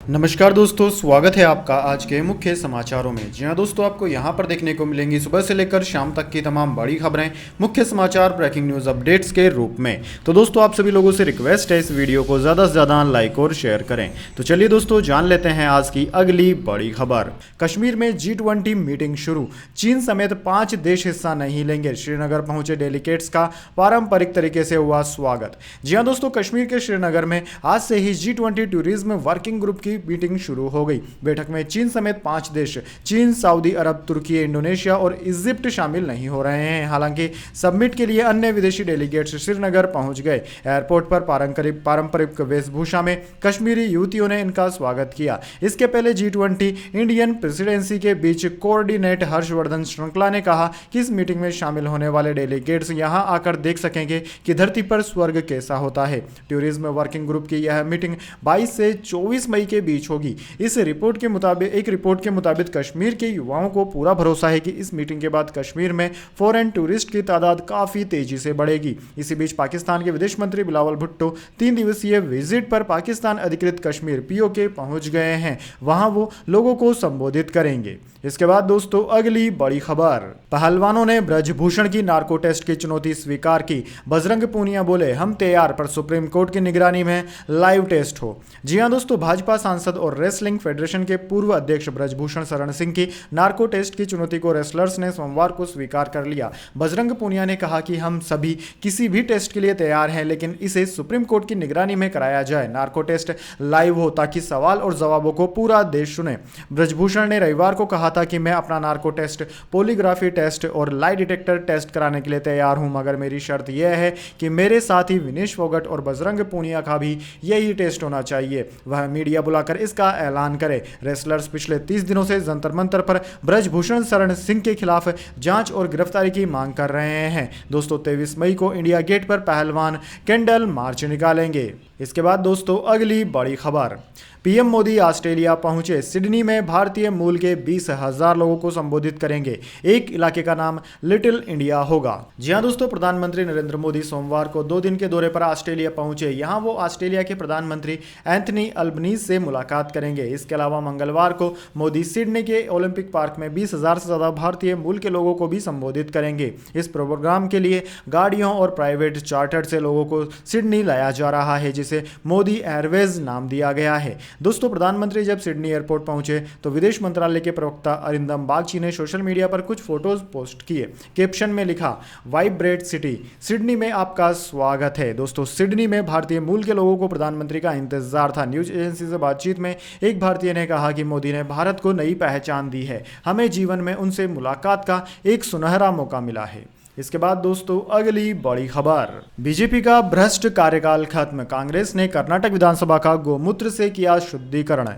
नमस्कार दोस्तों, स्वागत है आपका आज के मुख्य समाचारों में। जी हाँ दोस्तों, आपको यहाँ पर देखने को मिलेंगी सुबह से लेकर शाम तक की तमाम बड़ी खबरें, मुख्य समाचार, ब्रेकिंग न्यूज़ अपडेट्स के रूप में। तो दोस्तों, आप सभी लोगों से रिक्वेस्ट है इस वीडियो को ज़्यादा से ज़्यादा लाइक और शेयर करें। तो चलिए दोस्तों, जान लेते हैं आज की अगली बड़ी खबर। कश्मीर में G20 मीटिंग शुरू, चीन समेत 5 देश हिस्सा नहीं लेंगे। श्रीनगर पहुंचे डेलीगेट्स का पारंपरिक तरीके से हुआ स्वागत। जी हाँ दोस्तों, कश्मीर के श्रीनगर में आज से ही G20 टूरिज्म वर्किंग ग्रुप की मीटिंग शुरू हो गई। बैठक में चीन समेत 5 देश, चीन, सऊदी अरब, तुर्की, इंडोनेशिया और इजिप्ट शामिल नहीं हो रहे हैं। हालांकि समिट के लिए अन्य विदेशी डेलीगेट्स श्रीनगर पहुंच गए। एयरपोर्ट पर पारंपरिक वेशभूषा में कश्मीरी युवतियों ने इनका स्वागत किया। इसके पहले G20 इंडियन प्रेसिडेंसी के बीच कोऑर्डिनेट हर्षवर्धन श्रृंखला ने कहा कि इस मीटिंग में शामिल होने वाले डेलीगेट्स यहां आकर देख सकेंगे कि धरती पर स्वर्ग कैसा होता है। टूरिज्म वर्किंग ग्रुप की यह मीटिंग 22 से 24 मई के बीच होगी। एक रिपोर्ट के मुताबिक कश्मीर के युवाओं को पूरा भरोसा है कि इस मीटिंग के बाद कश्मीर में फॉरेन टूरिस्ट की तादाद काफी तेजी से बढ़ेगी। इसी बीच पाकिस्तान के विदेश मंत्री बिलावल भुट्टो 3 दिवसीय विजिट पर पाकिस्तान अधिकृत कश्मीर POK पहुंच गए हैं। वहां वो लोगों को संबोधित करेंगे। इसके बाद दोस्तों, अगली बड़ी खबर। पहलवानों ने ब्रजभूषण की नार्को टेस्ट की चुनौती स्वीकार की। बजरंग पूनिया बोले, हम तैयार, पर सुप्रीम कोर्ट की निगरानी में लाइव टेस्ट हो। जी हां दोस्तों, भाजपा सांसद और रेसलिंग फेडरेशन के पूर्व अध्यक्ष ब्रजभूषण शरण सिंह की नार्को टेस्ट की चुनौती को रेसलर्स ने सोमवार को स्वीकार कर लिया। बजरंग पूनिया ने कहा कि हम सभी किसी भी टेस्ट के लिए तैयार हैं, लेकिन इसे सुप्रीम कोर्ट की निगरानी में कराया जाए। नार्को टेस्ट लाइव हो ताकि सवाल और जवाबों को पूरा देश सुने। ब्रजभूषण ने रविवार को कहा था कि मैं अपना नार्को टेस्ट, पॉलीग्राफी टेस्ट और लाई डिटेक्टर टेस्ट कराने के लिए तैयार हूं, मगर मेरी शर्त यह है कि मेरे साथी विनेश फोगट और बजरंग पूनिया का भी यही टेस्ट होना चाहिए। वह मीडिया बुलाकर इसका ऐलान करे। रेसलर्स पिछले 30 दिनों से जंतर मंतर पर ब्रजभूषण शरण सिंह के खिलाफ जांच और गिरफ्तारी की मांग कर रहे हैं। दोस्तों, 23 मई को इंडिया गेट पर पहलवान कैंडल मार्च निकालेंगे। इसके बाद दोस्तों, अगली बड़ी खबर। PM मोदी ऑस्ट्रेलिया पहुंचे। सिडनी में भारतीय मूल के 20,000 लोगों को संबोधित करेंगे। एक इलाके का नाम लिटिल इंडिया होगा। जी हां दोस्तों, प्रधानमंत्री नरेंद्र मोदी सोमवार को 2 दिन के दौरे पर ऑस्ट्रेलिया पहुंचे। यहां वो ऑस्ट्रेलिया के प्रधानमंत्री एंथनी अल्बनीज से मुलाकात करेंगे। इसके अलावा मंगलवार को मोदी सिडनी के ओलंपिक पार्क में 20,000 से ज्यादा भारतीय मूल के लोगों को भी संबोधित करेंगे। इस प्रोग्राम के लिए गाड़ियों और प्राइवेट चार्टर से लोगों को सिडनी लाया जा रहा है, जिसे मोदी एयरवेज नाम दिया गया है। दोस्तों, प्रधानमंत्री जब सिडनी एयरपोर्ट पहुंचे तो विदेश मंत्रालय के प्रवक्ता अरिंदम बागची ने सोशल मीडिया पर कुछ फोटोज पोस्ट किए। कैप्शन में लिखा, वाइब्रेट सिटी, सिडनी में आपका स्वागत है। दोस्तों, सिडनी में भारतीय मूल के लोगों को प्रधानमंत्री का इंतजार था। न्यूज एजेंसी से बातचीत में एक भारतीय ने कहा कि मोदी ने भारत को नई पहचान दी है। हमें जीवन में उनसे मुलाकात का एक सुनहरा मौका मिला है। इसके बाद दोस्तों, अगली बड़ी खबर। बीजेपी का भ्रष्ट कार्यकाल खत्म, कांग्रेस ने कर्नाटक विधानसभा का गोमूत्र से किया शुद्धिकरण।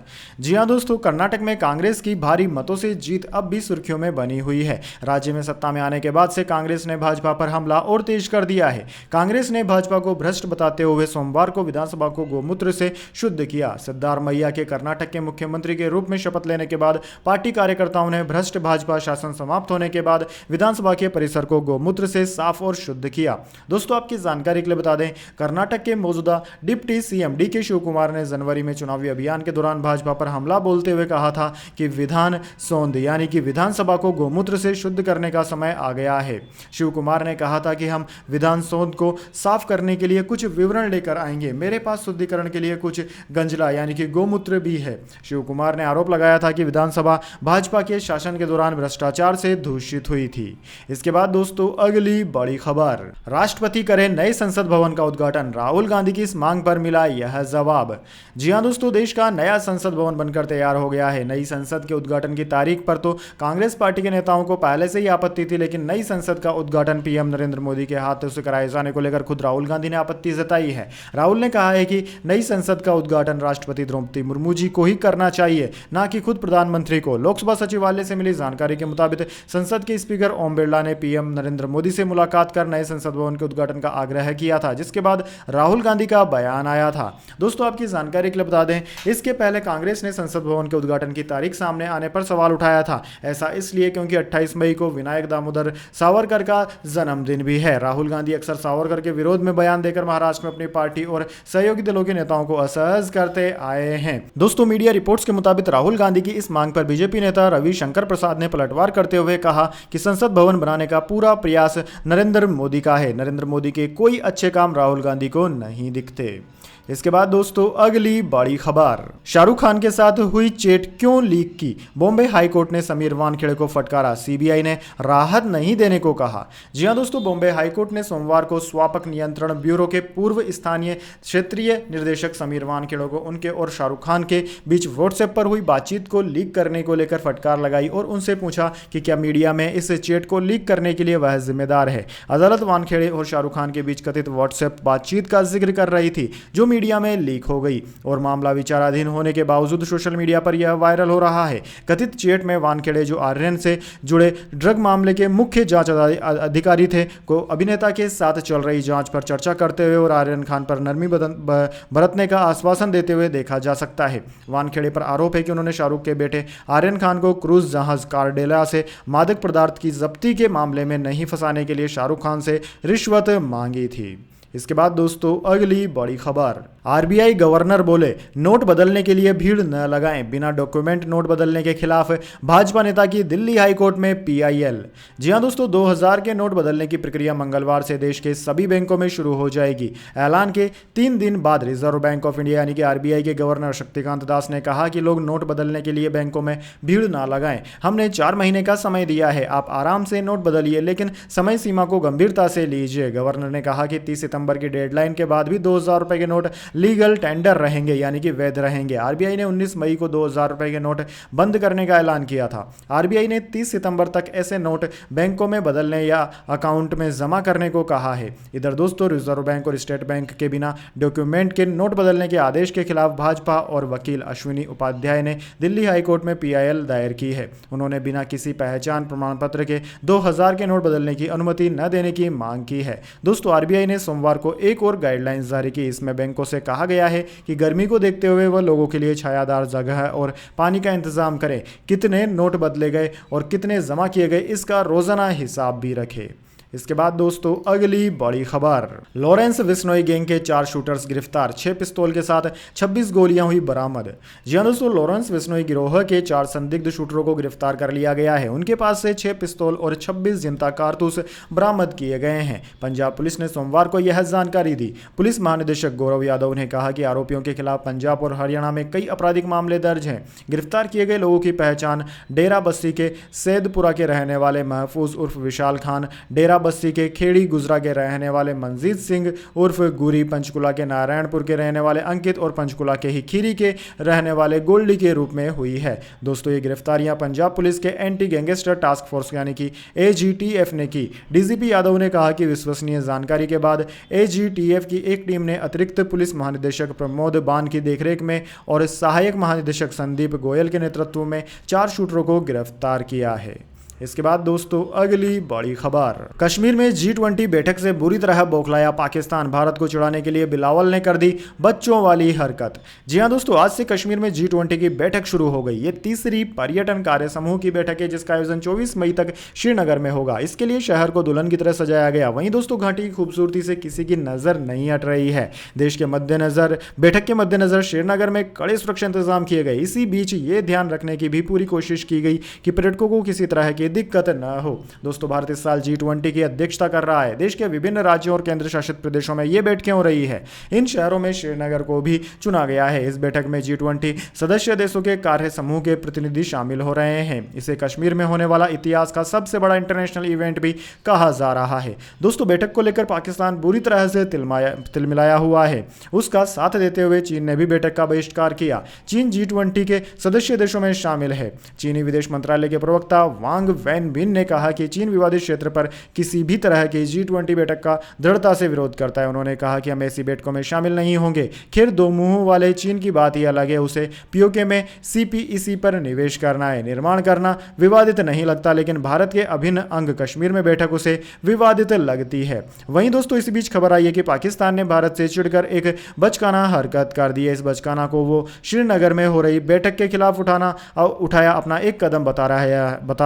जी हां दोस्तों, कर्नाटक में कांग्रेस की भारी मतों से जीत अब भी सुर्खियों में बनी हुई है। राज्य में सत्ता में आने के बाद से कांग्रेस ने भाजपा पर हमला और तेज कर दिया है। कांग्रेस ने भाजपा को भ्रष्ट बताते हुए सोमवार को विधानसभा को गोमूत्र से शुद्ध किया। सिद्धारमैया के कर्नाटक के मुख्यमंत्री के रूप में शपथ लेने के बाद पार्टी कार्यकर्ताओं ने भ्रष्ट भाजपा शासन समाप्त होने के बाद विधानसभा के परिसर को गोमूत्र से साफ और शुद्ध किया। दोस्तों, आपकी जानकारी के लिए बता दें, कर्नाटक के मौजूदा deputy CM DK Shivakumar ने जनवरी में चुनावी अभियान के दौरान भाजपा पर हमला बोलते हुए कहा था कि विधान सौंध यानी कि विधानसभा को गोमूत्र से शुद्ध करने का समय आ गया है। शिव कुमार ने कहा था कि हम विधान सौंध को साफ करने के लिए कुछ विवरण लेकर आएंगे। मेरे पास शुद्धिकरण के लिए कुछ गंजला यानी कि गोमूत्र भी है। शिव कुमार ने आरोप लगाया था कि विधानसभा भाजपा के शासन के दौरान भ्रष्टाचार से दूषित हुई थी। इसके बाद दोस्तों, अगली बड़ी खबर। राष्ट्रपति करे नए संसद भवन का उद्घाटन, राहुल गांधी की इस मांग पर मिला यह जवाब। जी हां दोस्तों, देश का नया संसद भवन बनकर तैयार हो गया है। नई संसद के उद्घाटन की तारीख पर तो कांग्रेस पार्टी के नेताओं को पहले से ही आपत्ति थी, लेकिन नई संसद का उद्घाटन PM नरेंद्र मोदी के हाथों से कराए जाने को लेकर खुद राहुल गांधी ने आपत्ति जताई है। राहुल ने कहा है कि नई संसद का उद्घाटन राष्ट्रपति द्रौपदी मुर्मू जी को ही करना चाहिए, न कि खुद प्रधानमंत्री को। लोकसभा सचिवालय से मिली जानकारी के मुताबिक संसद के स्पीकर ओम बिरला ने PM नरेंद्र मोदी से मुलाकात कर नए संसद भवन के उद्घाटन का आग्रह किया था, जिसके बाद राहुल गांधी का बयान आया था। दोस्तों आपकी जानकारी के लिए बता दें, इसके पहले कांग्रेस ने संसद भवन के उद्घाटन की तारीख सामने आने पर सवाल उठाया था। ऐसा इसलिए क्योंकि 28 मई को विनायक दामोदर सावरकर का जन्मदिन भी है। राहुल गांधी अक्सर सावरकर के विरोध में बयान देकर महाराष्ट्र में अपनी पार्टी और सहयोगी दलों के नेताओं को असहज करते आए हैं। दोस्तों मीडिया रिपोर्ट्स के मुताबिक राहुल गांधी की इस मांग पर बीजेपी नेता रविशंकर प्रसाद ने पलटवार करते हुए कहा कि संसद भवन बनाने का पूरा प्रयास नरेंद्र मोदी का है। नरेंद्र मोदी के कोई अच्छे काम राहुल गांधी को नहीं दिखते। इसके बाद दोस्तों अगली बड़ी खबर, शाहरुख खान के साथ हुई चैट क्यों लीक की, बॉम्बे हाईकोर्ट ने समीर वानखेड़े को फटकारा, सीबीआई ने राहत नहीं देने को कहा। जी हां दोस्तों, बॉम्बे हाईकोर्ट ने सोमवार को स्वापक नियंत्रण ब्यूरो के पूर्व स्थानीय क्षेत्रीय निर्देशक समीर वानखेड़े को उनके और शाहरुख खान के बीच व्हाट्सएप पर हुई बातचीत को लीक करने को लेकर फटकार लगाई और उनसे पूछा कि क्या मीडिया में इस चैट को लीक करने के लिए वह जिम्मेदार है। अदालत वानखेड़े और शाहरुख खान के बीच कथित व्हाट्सएप बातचीत का जिक्र कर रही थी, जो मीडिया में लीक हो गई और मामला विचाराधीन होने के बावजूद सोशल मीडिया पर यह वायरल हो रहा है। कथित चैट में वानखेड़े, जो आर्यन से जुड़े ड्रग मामले के मुख्य जांच अधिकारी थे, को अभिनेता के साथ चल रही जांच पर चर्चा करते हुए और आर्यन खान पर नरमी बरतने का आश्वासन देते हुए देखा जा सकता है। वानखेड़े पर आरोप है कि उन्होंने शाहरुख के बेटे आर्यन खान को क्रूज जहाज कार्डेला से मादक पदार्थ की जब्ती के मामले में नहीं फंसाने के लिए शाहरुख खान से रिश्वत मांगी थी। इसके बाद दोस्तों अगली बड़ी खबर, आरबीआई गवर्नर बोले नोट बदलने के लिए भीड़ न लगाएं, बिना डॉक्यूमेंट नोट बदलने के खिलाफ भाजपा नेता की दिल्ली हाईकोर्ट में पीआईएल। जी हां दोस्तों, 2000 के नोट बदलने की प्रक्रिया मंगलवार से देश के सभी बैंकों में शुरू हो जाएगी। ऐलान के 3 दिन बाद रिजर्व बैंक ऑफ इंडिया यानी कि आरबीआई के गवर्नर शक्तिकांत दास ने कहा कि लोग नोट बदलने के लिए बैंकों में भीड़ ना लगाएं। हमने 4 महीने का समय दिया है, आप आराम से नोट बदलिए, लेकिन समय सीमा को गंभीरता से लीजिए। गवर्नर ने कहा कि 30 सितंबर की डेडलाइन के बाद भी 2000 रुपए के नोट लीगल टेंडर रहेंगे, यानी कि वैध रहेंगे। आरबीआई ने 19 मई को 2000 रुपए के नोट बंद करने का ऐलान किया था। आरबीआई ने 30 सितंबर तक ऐसे नोट बैंकों में बदलने या अकाउंट में जमा करने को कहा है। इधर दोस्तों रिजर्व बैंक और स्टेट बैंक के बिना डॉक्यूमेंट के नोट बदलने के आदेश के खिलाफ भाजपा और वकील अश्विनी उपाध्याय ने दिल्ली हाईकोर्ट में पीआईएल दायर की है। उन्होंने बिना किसी पहचान प्रमाण पत्र के 2000 के नोट बदलने की अनुमति न देने की मांग की है। दोस्तों आरबीआई ने सोमवार को एक और गाइडलाइंस जारी की। इसमें बैंकों से कहा गया है कि गर्मी को देखते हुए वह लोगों के लिए छायादार जगह और पानी का इंतजाम करें। कितने नोट बदले गए और कितने जमा किए गए, इसका रोजाना हिसाब भी रखें। इसके बाद दोस्तों अगली बड़ी खबर, लॉरेंस बिश्नोई गैंग के 4 शूटर्स गिरफ्तार, 6 पिस्तौल के साथ 26 गोलियां हुई बरामद। जी हां दोस्तों, लॉरेंस बिश्नोई गिरोह के 4 संदिग्ध शूटरों को गिरफ्तार कर लिया गया है। उनके पास से 6 पिस्तौल और 26 जिंदा कारतूस बरामद किए गए हैं। पंजाब पुलिस ने सोमवार को यह जानकारी दी। पुलिस महानिदेशक गौरव यादव ने कहा कि आरोपियों के खिलाफ पंजाब और हरियाणा में कई आपराधिक मामले दर्ज हैं। गिरफ्तार किए गए लोगों की पहचान डेरा बस्सी के सैदपुरा के रहने वाले महफूज उर्फ विशाल खान, डेरा बस्सी के खेड़ी गुजरा के रहने वाले मनजीत सिंह उर्फ गुरी, पंचकुला के नारायणपुर के रहने वाले अंकित और पंचकुला के ही खीरी के रहने वाले गोल्डी के रूप में हुई है। दोस्तों ये गिरफ्तारियां पंजाब पुलिस के एंटी गैंगस्टर टास्क फोर्स यानी कि एजीटीएफ ने की। डीजीपी यादव ने कहा कि विश्वसनीय जानकारी के बाद एजीटीएफ की एक टीम ने अतिरिक्त पुलिस महानिदेशक प्रमोद बान की देखरेख में और सहायक महानिदेशक संदीप गोयल के नेतृत्व में 4 शूटरों को गिरफ्तार किया है। इसके बाद दोस्तों अगली बड़ी खबर, कश्मीर में G20 बैठक से बुरी तरह बौखलाया पाकिस्तान, भारत को चिढ़ाने के लिए बिलावल ने कर दी बच्चों वाली हरकत। जी हां दोस्तों, आज से कश्मीर में G20 की बैठक शुरू हो गई। ये तीसरी पर्यटन कार्य समूह की बैठक है जिसका आयोजन 24 मई तक श्रीनगर में होगा। इसके लिए शहर को दुल्हन की तरह सजाया गया। वहीं दोस्तों घाटी की खूबसूरती से किसी की नजर नहीं हट रही है। देश के मद्देनजर बैठक के मद्देनजर श्रीनगर में कड़े सुरक्षा इंतजाम किए गए। इसी बीच ये ध्यान रखने की भी पूरी कोशिश की गई कि पर्यटकों को किसी तरह की दिक्कत न हो। दोस्तों भारत इस साल G20 की अध्यक्षता कर रहा है। देश के विभिन्न राज्यों और केंद्र शासित प्रदेशों में ये बैठकें हो रही है। इन शहरों में श्रीनगर को भी चुना गया है। इस बैठक में G20 सदस्य देशों के कार्य समूह के प्रतिनिधि शामिल हो रहे हैं। इसे कश्मीर में होने वाला इतिहास का सबसे बड़ा इंटरनेशनल इवेंट भी कहा जा रहा है। दोस्तों बैठक को लेकर पाकिस्तान बुरी तरह से तिलमिलाया हुआ है। उसका साथ देते हुए चीन ने भी बैठक का बहिष्कार किया। चीन G20 के सदस्य देशों में शामिल है। चीनी विदेश मंत्रालय के प्रवक्ता वांग वैन बिन ने कहा कि चीन विवादित क्षेत्र पर किसी भी तरह की G20 बैठक का दृढ़ता से विरोध करता है। उन्होंने कहा कि हम ऐसी बैठकों में शामिल नहीं होंगे। खैर, दो मुंहों वाले चीन की बात ही अलग है। उसे पीओके में CPEC पर निवेश करना है, निर्माण करना विवादित नहीं लगता, लेकिन भारत के अभिन्न अंग कश्मीर में बैठक उसे विवादित लगती है। वहीं दोस्तों इसी बीच खबर आई है कि पाकिस्तान ने भारत से चिढ़कर एक बचकाना हरकत कर दी है। इस बचकाना को वो श्रीनगर में हो रही बैठक के खिलाफ उठाया अपना एक कदम बता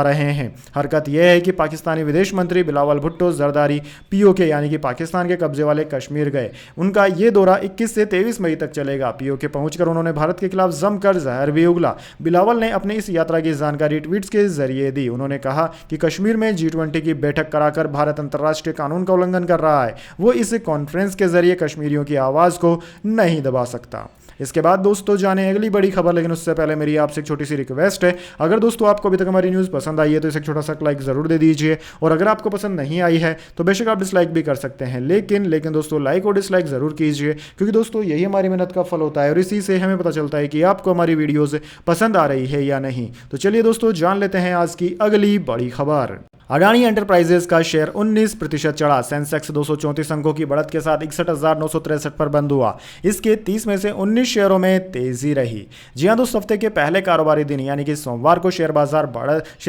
रहे हैं। हरकत यह है कि पाकिस्तानी विदेश मंत्री बिलावल भुट्टो जरदारी पीओके यानी कि पाकिस्तान के कब्जे वाले कश्मीर गए। उनका यह दौरा 21 से 23 मई तक चलेगा। पीओके पहुंचकर उन्होंने भारत के खिलाफ जमकर जहर भी उगला। बिलावल ने अपनी इस यात्रा की जानकारी ट्वीट्स के जरिए दी। उन्होंने कहा कि कश्मीर में G20 की बैठक कराकर भारत अंतर्राष्ट्रीय कानून का उल्लंघन कर रहा है। वो इस कॉन्फ्रेंस के जरिए कश्मीरियों की आवाज को नहीं दबा सकता। इसके बाद दोस्तों जाने अगली बड़ी खबर, लेकिन उससे पहले मेरी आपसे एक छोटी सी रिक्वेस्ट है। अगर दोस्तों आपको अभी तक हमारी न्यूज़ पसंद आई है तो इसे एक छोटा सा लाइक ज़रूर दे दीजिए, और अगर आपको पसंद नहीं आई है तो बेशक आप डिसलाइक भी कर सकते हैं, लेकिन दोस्तों लाइक और डिसलाइक ज़रूर कीजिए, क्योंकि दोस्तों यही हमारी मेहनत का फल होता है और इसी से हमें पता चलता है कि आपको हमारी वीडियोज़ पसंद आ रही है या नहीं। तो चलिए दोस्तों जान लेते हैं आज की अगली बड़ी खबर। अडानी एंटरप्राइजेज का शेयर 19% चढ़ा। सेंसेक्स 234 अंकों की बढ़त के साथ 61,963 पर बंद हुआ। इसके 30 में से 19 शेयरों में तेजी रही। जी हां दोस्तों, हफ्ते के पहले कारोबारी दिन यानी कि सोमवार को शेयर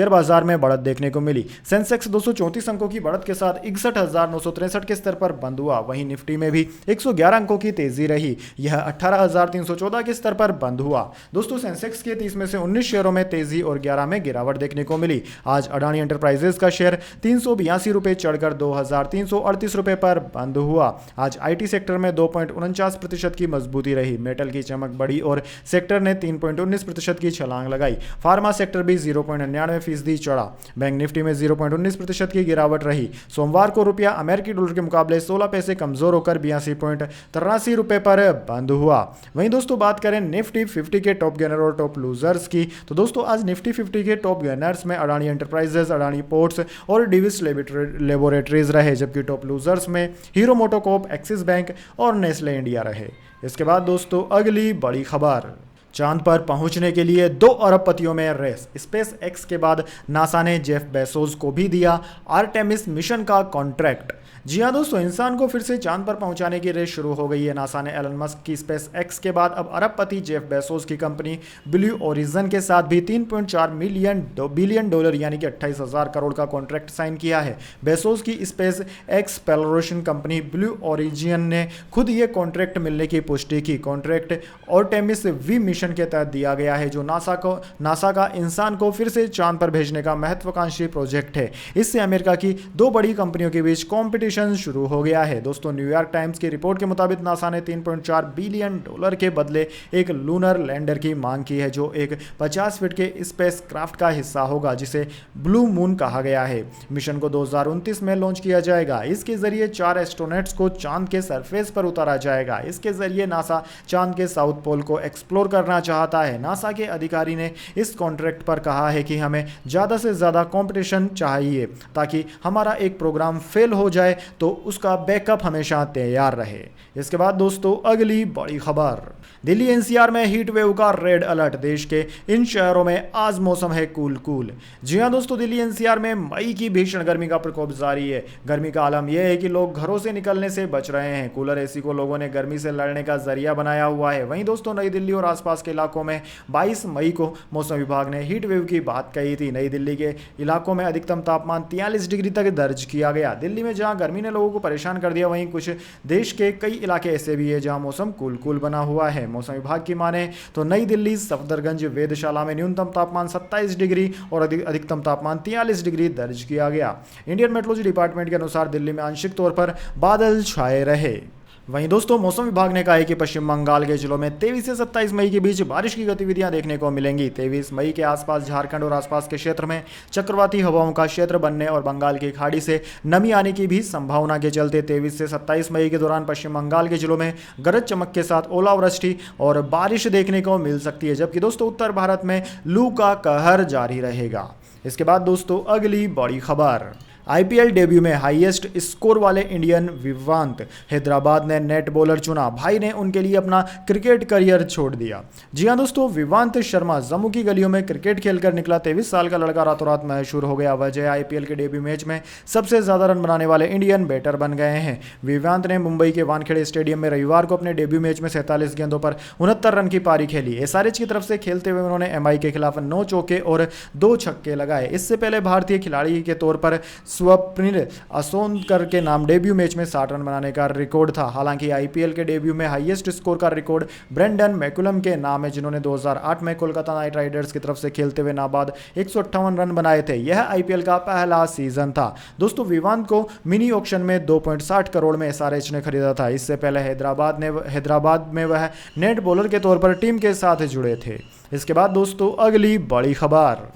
बाजार में बढ़त देखने को मिली। सेंसेक्स 234 अंकों की बढ़त के साथ 61,963 के स्तर पर बंद हुआ। वहीं निफ्टी में भी 111 अंकों की तेजी रही। यह 18,314 के स्तर पर बंद हुआ। दोस्तों सेंसेक्स के 30 में से 19 शेयरों में तेजी और 11 में गिरावट देखने को मिली। आज अडानी एंटरप्राइजेज का शेयर 382 रुपए चढ़कर 2,338 रुपए पर बंद हुआ। आज आईटी सेक्टर में 2.49% की मजबूती रही। मेटल की चमक बढ़ी और सेक्टर ने 3.19% की छलांग लगाई। फार्मा सेक्टर भी 0.99% चढ़ा। बैंक निफ्टी में 0.19% की गिरावट रही। सोमवार को रुपया अमेरिकी डॉलर के मुकाबले 16 पैसे कमजोर होकर 82.83 रुपए पर बंद हुआ। वहीं दोस्तों बात करें निफ्टी 50 के टॉप गेनर और टॉप लूजर्स की, तो दोस्तों आज निफ्टी 50 के टॉप गेनर्स में अडानी एंटरप्राइजेज, अडानी पोर्ट्स और डिविस लेबोरेटरीज रहे, जबकि टॉप लूजर्स में हीरो मोटोकॉर्प, एक्सिस बैंक और नेस्ले इंडिया रहे। इसके बाद दोस्तों अगली बड़ी खबर, चांद पर पहुंचने के लिए 2 अरबपतियों में रेस। स्पेस एक्स के बाद नासा ने जेफ बेजोस को भी दिया आर्टेमिस मिशन का कॉन्ट्रैक्ट। जी हां दोस्तों, इंसान को फिर से चांद पर पहुंचाने की रेस शुरू हो गई है। नासा ने एलन मस्क की स्पेस एक्स के बाद अब अरबपति जेफ बेजोस की कंपनी ब्लू ओरिजिन के साथ भी 3.4 बिलियन डॉलर यानी कि 28,000 करोड़ का कॉन्ट्रैक्ट साइन किया है। बेजोस की space x exploration company blue origin ने खुद ये कॉन्ट्रैक्ट मिलने की पुष्टि की। कॉन्ट्रैक्ट आर्टेमिस वी मिशन के तहत दिया गया है, जो नासा का इंसान को फिर से चांद पर भेजने का महत्वाकांक्षी प्रोजेक्ट है। इससे अमेरिका की 2 बड़ी कंपनियों के बीच कॉम्पिटिशन शुरू हो गया है। दोस्तों न्यूयॉर्क टाइम्स की रिपोर्ट के मुताबिक नासा ने 3.4 बिलियन डॉलर के बदले एक लूनर लैंडर की मांग की है, जो एक 50 फीट के स्पेस क्राफ्ट का हिस्सा होगा, जिसे ब्लू मून कहा गया है। मिशन को 2029 में लॉन्च किया जाएगा। इसके जरिए 4 एस्ट्रोनॉट्स को चांद के सरफेस पर उतारा जाएगा। इसके जरिए नासा चांद के साउथ पोल को एक्सप्लोर करना चाहता है। नासा के अधिकारी ने इस कॉन्ट्रैक्ट पर कहा है कि हमें ज़्यादा से ज़्यादा कंपटीशन चाहिए, ताकि हमारा एक प्रोग्राम फेल हो जाए तो उसका बैकअप हमेशा तैयार रहे। इसके बाद दोस्तों अगली बड़ी खबर, दिल्ली एनसीआर में हीट वेव का रेड अलर्ट। देश के इन शहरों में आज मौसम है कूल। जी हां दोस्तों, दिल्ली एनसीआर में मई की भीषण गर्मी का प्रकोप जारी है। गर्मी का आलम यह है कि लोग घरों से निकलने से बच रहे हैं। कूलर एसी को लोगों ने गर्मी से लड़ने का जरिया बनाया हुआ है। वहीं दोस्तों नई दिल्ली और आसपास के इलाकों में 22 मई को मौसम विभाग ने हीट वेव की बात कही थी। नई दिल्ली के इलाकों में अधिकतम तापमान 43 डिग्री तक दर्ज किया गया। दिल्ली में जहां गर्मी ने लोगों को परेशान कर दिया, वहीं कुछ देश के कई इलाके ऐसे भी है जहां मौसम कूल बना हुआ है। मौसम विभाग की माने तो नई दिल्ली सफदरगंज वेधशाला में न्यूनतम तापमान 27 डिग्री और अधिकतम तापमान 43 डिग्री दर्ज किया गया। इंडियन मेट्रोलॉजी डिपार्टमेंट के अनुसार दिल्ली में आंशिक तौर पर बादल छाए रहे। वहीं दोस्तों मौसम विभाग ने कहा है कि पश्चिम बंगाल के जिलों में 23 से 27 मई के बीच बारिश की गतिविधियां देखने को मिलेंगी। 23 मई के आसपास झारखंड और आसपास के क्षेत्र में चक्रवाती हवाओं का क्षेत्र बनने और बंगाल की खाड़ी से नमी आने की भी संभावना के चलते 23 से 27 मई के दौरान पश्चिम बंगाल के जिलों में गरज चमक के साथ ओलावृष्टि और बारिश देखने को मिल सकती है, जबकि दोस्तों उत्तर भारत में लू का कहर जारी रहेगा। इसके बाद दोस्तों अगली बड़ी खबर, आईपीएल डेब्यू में हाईएस्ट स्कोर वाले इंडियन विवांत हैदराबाद ने नेट बॉलर चुना। भाई ने उनके लिए अपना क्रिकेट करियर छोड़ दिया। जी हां दोस्तों, विवांत शर्मा जम्मू की गलियों में क्रिकेट खेलकर निकला 23 साल का लड़का रातों रात मशहूर हो गया। वजह आईपीएल के डेब्यू मैच में सबसे ज्यादा रन बनाने वाले इंडियन बैटर बन गए हैं। विवांत ने मुंबई के वानखेड़े स्टेडियम में रविवार को अपने डेब्यू मैच में 47 गेंदों पर 69 रन की पारी खेली। एसआरएच की तरफ से खेलते हुए उन्होंने एमआई के खिलाफ 9 चौके और 2 छक्के लगाए। इससे पहले भारतीय खिलाड़ी के तौर पर स्वप्निल असोनकर के नाम डेब्यू मैच में 60 रन बनाने का रिकॉर्ड था। हालांकि आईपीएल के डेब्यू में हाईएस्ट स्कोर का रिकॉर्ड ब्रेंडन मैकुलम के नाम है, जिन्होंने 2008 में कोलकाता नाइट राइडर्स की तरफ से खेलते हुए नाबाद 158 रन बनाए थे। यह आईपीएल का पहला सीजन था। दोस्तों, विवांत को मिनी ऑक्शन में 2.60 करोड़ में एसआरएच ने खरीदा था। इससे पहले हैदराबाद में वह नेट बॉलर के तौर पर टीम के साथ जुड़े थे। इसके बाद दोस्तों, अगली बड़ी खबर,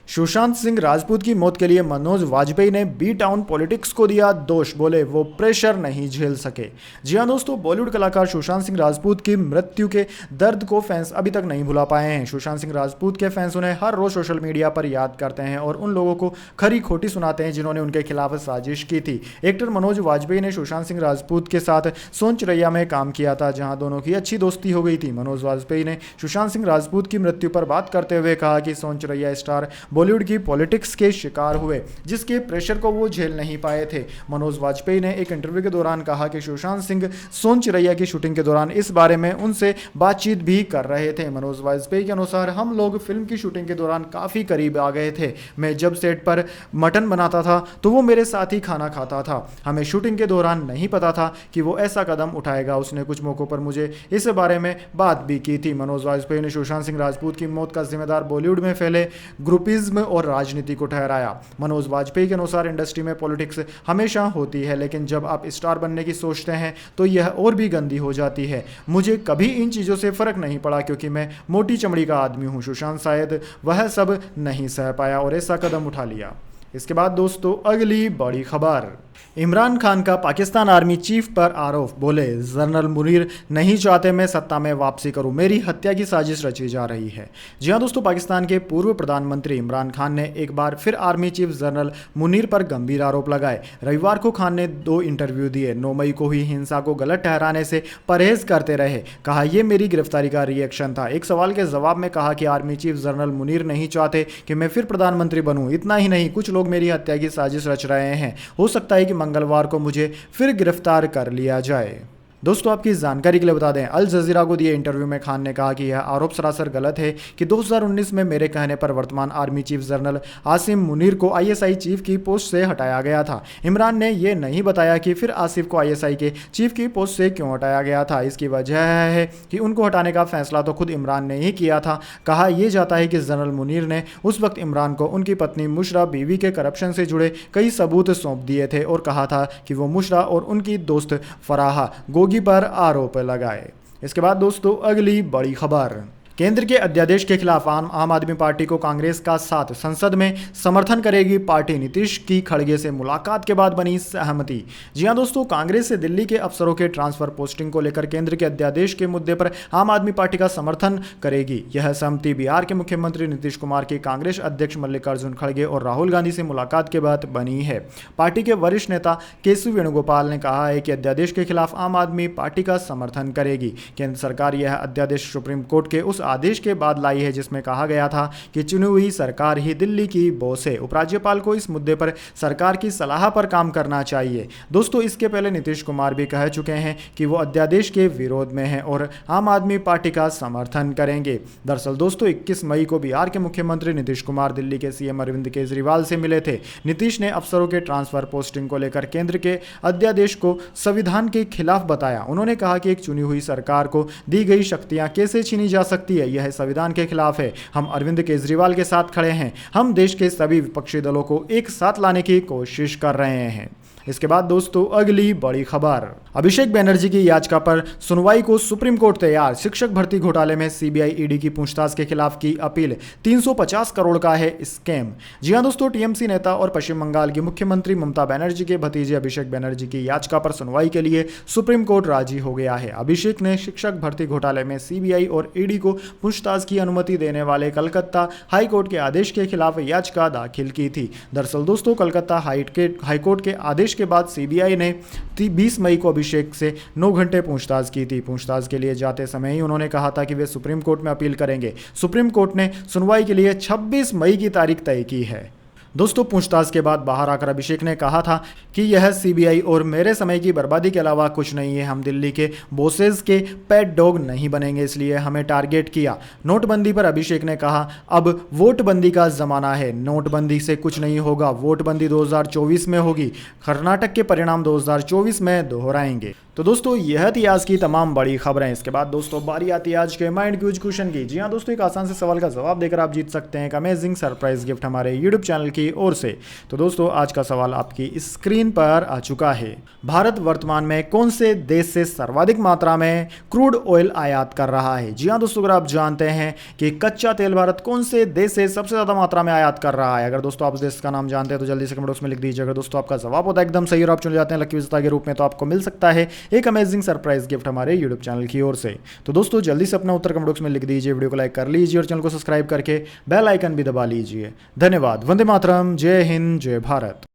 सुशांत सिंह राजपूत की मौत के लिए मनोज वाजपेयी ने बी टाउन पॉलिटिक्स को दिया दोष। बोले वो प्रेशर नहीं झेल सके। जी हां दोस्तों, बॉलीवुड कलाकार सुशांत सिंह राजपूत की मृत्यु के दर्द को फैंस अभी तक नहीं भुला पाए हैं। सुशांत सिंह राजपूत के फैंस उन्हें हर रोज सोशल मीडिया पर याद करते हैं और उन लोगों को खरी खोटी सुनाते हैं जिन्होंने उनके खिलाफ साजिश की थी। एक्टर मनोज वाजपेयी ने सुशांत सिंह राजपूत के साथ सोनचरैया में काम किया था, जहां दोनों की अच्छी दोस्ती हो गई थी। मनोज वाजपेयी ने सुशांत सिंह राजपूत की मृत्यु पर बात करते हुए कहा कि सोनचरैया स्टार बॉलीवुड की पॉलिटिक्स के शिकार हुए, जिसके प्रेशर को वो झेल नहीं पाए थे। मनोज वाजपेयी ने एक इंटरव्यू के दौरान कहा कि सुशांत सिंह सोनचरैया की शूटिंग के दौरान इस बारे में उनसे बातचीत भी कर रहे थे। मनोज वाजपेयी के अनुसार, हम लोग फिल्म की शूटिंग के दौरान काफ़ी करीब आ गए थे। मैं जब सेट पर मटन बनाता था तो वो मेरे साथ ही खाना खाता था। हमें शूटिंग के दौरान नहीं पता था कि वो ऐसा कदम उठाएगा। उसने कुछ मौक़ों पर मुझे इस बारे में बात भी की थी। मनोज वाजपेयी ने सुशांत सिंह राजपूत की मौत का जिम्मेदार बॉलीवुड में फैले ग्रुपिज्म और राजनीति को ठहराया। मनोज वाजपेयी के अनुसार, इंडस्ट्री में पॉलिटिक्स हमेशा होती है, लेकिन जब आप स्टार बनने की सोचते हैं तो यह और भी गंदी हो जाती है। मुझे कभी इन चीज़ों से फर्क नहीं पड़ा क्योंकि मैं मोटी चमड़ी का आदमी हूँ। सुशांत शायद वह सब नहीं सह पाया और ऐसा कदम उठा लिया। इसके बाद दोस्तों, अगली बड़ी खबर, इमरान खान का पाकिस्तान आर्मी चीफ पर आरोप। बोले जनरल मुनीर नहीं चाहते मैं सत्ता में वापसी करूं, मेरी हत्या की साजिश रची जा रही है। जी हां दोस्तों, पाकिस्तान के पूर्व प्रधानमंत्री इमरान खान ने एक बार फिर आर्मी चीफ जनरल मुनीर पर गंभीर आरोप लगाए। रविवार को खान ने 2 इंटरव्यू दिए। 9 मई को हुई हिंसा को गलत ठहराने से परहेज करते रहे। कहा यह मेरी गिरफ्तारी का रिएक्शन था। एक सवाल के जवाब में कहा कि आर्मी चीफ जनरल मुनीर नहीं चाहते कि मैं फिर प्रधानमंत्री बनूं। इतना ही नहीं, कुछ लोग मेरी हत्या की साजिश रच रहे हैं। हो सकता है कि मंगलवार को मुझे फिर गिरफ्तार कर लिया जाए। दोस्तों, आपकी जानकारी के लिए बता दें, अल जजीरा को दिए इंटरव्यू में खान ने कहा कि यह आरोप सरासर गलत है कि 2019 में मेरे कहने पर वर्तमान army chief general Asim Munir को आईएसआई चीफ की पोस्ट से हटाया गया था। इमरान ने यह नहीं बताया कि फिर आसिफ को आईएसआई के चीफ की पोस्ट से क्यों हटाया गया था। इसकी वजह है कि उनको हटाने का फैसला तो खुद इमरान ने ही किया था। कहा यह जाता है कि जनरल मुनीर ने उस वक्त इमरान को उनकी पत्नी मुशरा बीवी के करप्शन से जुड़े कई सबूत सौंप दिए थे और कहा था कि वो मुशरा और उनकी दोस्त फराहा गोगी पर आरोप लगाए। इसके बाद दोस्तों, अगली बड़ी खबर, केंद्र के अध्यादेश के खिलाफ आम आदमी पार्टी को कांग्रेस का साथ संसद में समर्थन करेगी पार्टी। नीतीश की खड़गे से मुलाकात के बाद बनी सहमति। जी हां दोस्तों, कांग्रेस से दिल्ली के अफसरों के ट्रांसफर पोस्टिंग को लेकर केंद्र के अध्यादेश के मुद्दे पर आम आदमी पार्टी का समर्थन करेगी। यह सहमति बिहार के मुख्यमंत्री नीतीश कुमार की कांग्रेस अध्यक्ष मल्लिकार्जुन खड़गे और राहुल गांधी से मुलाकात के बाद बनी है। पार्टी के वरिष्ठ नेता केसी वेणुगोपाल ने कहा है कि अध्यादेश के खिलाफ आम आदमी पार्टी का समर्थन करेगी। केंद्र सरकार यह अध्यादेश सुप्रीम कोर्ट के उस आदेश के बाद लाई है जिसमें कहा गया था कि चुनी हुई सरकार ही दिल्ली की बॉस है। उपराज्यपाल को इस मुद्दे पर सरकार की सलाह पर काम करना चाहिए। दोस्तों, इसके पहले नीतीश कुमार भी कह चुके हैं कि वो अध्यादेश के विरोध में हैं और आम आदमी पार्टी का समर्थन करेंगे। दरअसल दोस्तों, 21 मई को बिहार के मुख्यमंत्री नीतीश कुमार दिल्ली के सीएम अरविंद केजरीवाल से मिले थे। नीतीश ने अफसरों के ट्रांसफर पोस्टिंग को लेकर केंद्र के अध्यादेश को संविधान के खिलाफ बताया। उन्होंने कहा कि एक चुनी हुई सरकार को दी गई शक्तियां कैसे छीनी जा सकती है, यह संविधान के खिलाफ है। हम अरविंद केजरीवाल के साथ खड़े हैं। हम देश के सभी विपक्षी दलों को एक साथ लाने की कोशिश कर रहे हैं। इसके बाद दोस्तों अगली बड़ी खबर, अभिषेक बनर्जी की याचिका पर सुनवाई को सुप्रीम कोर्ट तैयार। शिक्षक भर्ती घोटाले में सीबीआई ईडी की पूछताछ के खिलाफ की अपील। 350 करोड़ का है स्कैम। जी हां दोस्तों, टीएमसी नेता और पश्चिम बंगाल की मुख्यमंत्री ममता बनर्जी के भतीजे अभिषेक बनर्जी की याचिका पर सुनवाई के लिए सुप्रीम कोर्ट राजी हो गया है। अभिषेक ने शिक्षक भर्ती घोटाले में सीबीआई और ईडी को पूछताछ की अनुमति देने वाले कलकत्ता हाईकोर्ट के आदेश के खिलाफ याचिका दाखिल की थी। दरअसल दोस्तों, कलकत्ता हाईकोर्ट के आदेश के बाद सीबीआई ने 20 मई को अभिषेक से 9 घंटे पूछताछ की थी। पूछताछ के लिए जाते समय ही उन्होंने कहा था कि वे सुप्रीम कोर्ट में अपील करेंगे। सुप्रीम कोर्ट ने सुनवाई के लिए 26 मई की तारीख तय की है। दोस्तों, पूछताछ के बाद बाहर आकर अभिषेक ने कहा था कि यह सीबीआई और मेरे समय की बर्बादी के अलावा कुछ नहीं है। हम दिल्ली के बॉसेस के पेट डॉग नहीं बनेंगे, इसलिए हमें टारगेट किया। नोटबंदी पर अभिषेक ने कहा, अब वोटबंदी का जमाना है, नोटबंदी से कुछ नहीं होगा, वोटबंदी 2024 में होगी, कर्नाटक के परिणाम 2024 में दोहराएंगे। तो दोस्तों, यह थी आज की तमाम बड़ी खबरें। इसके बाद दोस्तों बारी आती है आज के माइंड क्यूज क्वेश्चन की। जी हाँ दोस्तों, एक आसान से सवाल का जवाब देकर आप जीत सकते हैं एक अमेजिंग सरप्राइज गिफ्ट हमारे यूट्यूब चैनल की ओर से। तो दोस्तों, आज का सवाल आपकी स्क्रीन पर आ चुका है। भारत वर्तमान में कौन से देश से सर्वाधिक मात्रा में क्रूड ऑयल आयात कर रहा है? जी हाँ दोस्तों, अगर आप जानते हैं कि कच्चा तेल भारत कौन से देश से सबसे ज्यादा मात्रा में आयात कर रहा है, अगर दोस्तों आप उस देश का नाम जानते हैं तो जल्दी से कमेंट बॉक्स में लिख दीजिए। अगर दोस्तों आपका जवाब होता है एकदम सही और आप चुने जाते हैं लकी विजेता के रूप में, तो आपको मिल सकता है एक अमेजिंग सरप्राइज गिफ्ट हमारे यूट्यूब चैनल की ओर से। तो दोस्तों जल्दी से अपना उत्तर कमेंट बॉक्स में लिख दीजिए, वीडियो को लाइक कर लीजिए और चैनल को सब्सक्राइब करके बेल आइकन भी दबा लीजिए। धन्यवाद। वंदे मातरम। जय हिंद, जय भारत।